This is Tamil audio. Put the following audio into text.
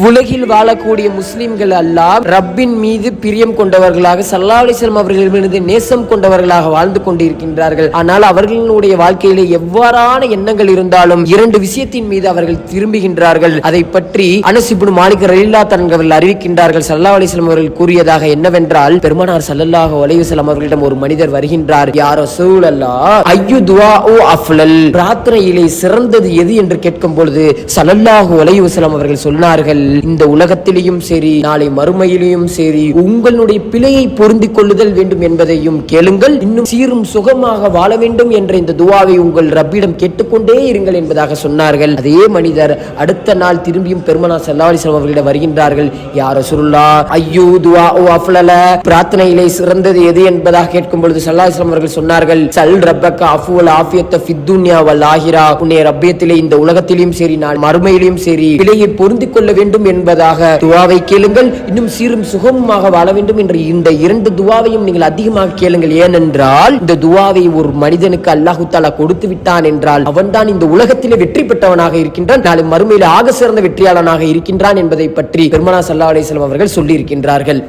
உலகில் வாழக்கூடிய முஸ்லிம்கள் எல்லாம் ரப்பின் மீது பிரியம் கொண்டவர்களாக ஸல்லல்லாஹு அலைஹி வஸல்லம் அவர்கள் மீது நேசம் கொண்டவர்களாக வாழ்ந்து கொண்டிருக்கின்றார்கள். ஆனால் அவர்களுடைய வாழ்க்கையிலே எவ்வாறான எண்ணங்கள் இருந்தாலும் இரண்டு விஷயத்தின் மீது அவர்கள் திரும்புகின்றார்கள். அதை பற்றி அனஸ் இப்னு மாலிக் ரலியல்லாஹு அன்ஹு அவர்கள் அறிவிக்கின்றார்கள். ஸல்லல்லாஹு அலைஹி வஸல்லம் அவர்கள் கூறியதாக என்னவென்றால், பெருமானார் ஸல்லல்லாஹு அலைஹி வஸல்லம் அவர்களிடம் ஒரு மனிதர் வருகின்றார். யா ரசூலல்லாஹ், ஐயு துஆஉ அஃலல், பிரார்த்தனையிலே சிறந்தது எது என்று கேட்கும் பொழுது ஸல்லல்லாஹு அலைஹி வஸல்லம் அவர்கள் சொன்னார்கள், இந்த உலகத்திலேயும் சரி நாளை மறுமையிலேயும் சரி உங்களுடைய பிழையை பொருந்திக் கொள்ளுதல் வேண்டும் என்பதையும் கேளுங்கள், இன்னும் சீரும் சுகமாக வாழ வேண்டும் என்ற இந்த துஆவை உங்கள் ரப்பிடம் கேட்டுக்கொண்டே இருங்கள் என்பதாக சொன்னார்கள். அதே மனிதர் அடுத்த நாள் திரும்பியும் பெருமானார் ஸல்லல்லாஹு அலைஹி வஸல்லம் அவர்களிடம் வருகின்றார்கள். யா ரசூலுல்லாஹ், ஐயு துஆஉ அஃலல, பிரார்த்தனையிலே சிறந்தது எது என்பதாக கேட்கும் பொழுது ஸல்லல்லாஹு அலைஹி வஸல்லம் அவர்கள் சொன்னார்கள், சல் ரப்பக அஃவல் ஆஃபியத்த ஃபித் துன்யா வல் ஆஹிரா, உன்னுடைய ரப்பியத்திலே இந்த உலகத்திலேயும் சரி நாளை மறுமையிலேயும் சரி பிழையை பொருந்திக் கொள்ள வேண்டும் என்பதாக துஆவை கேளுங்கள், இன்னும் சீரும் சுகமாக வாழ வேண்டும் என்ற இந்த இரண்டு துஆவையும் நீங்கள் அதிகமாக கேளுங்கள். ஏனென்றால் இந்த துஆவை ஒரு மனிதனுக்கு அல்லாஹ் தஆலா கொடுத்து விட்டான் என்றால் அவன்தான் இந்த உலகத்திலே வெற்றி பெற்றவனாக இருக்கின்றான், நாளை மறுமையிலே ஆக சிறந்த வெற்றியாளனாக இருக்கின்றான் என்பதை பற்றி பெருமானார் ஸல்லல்லாஹு அலைஹி வஸல்லம் அவர்கள் சொல்லி இருக்கின்றார்கள்.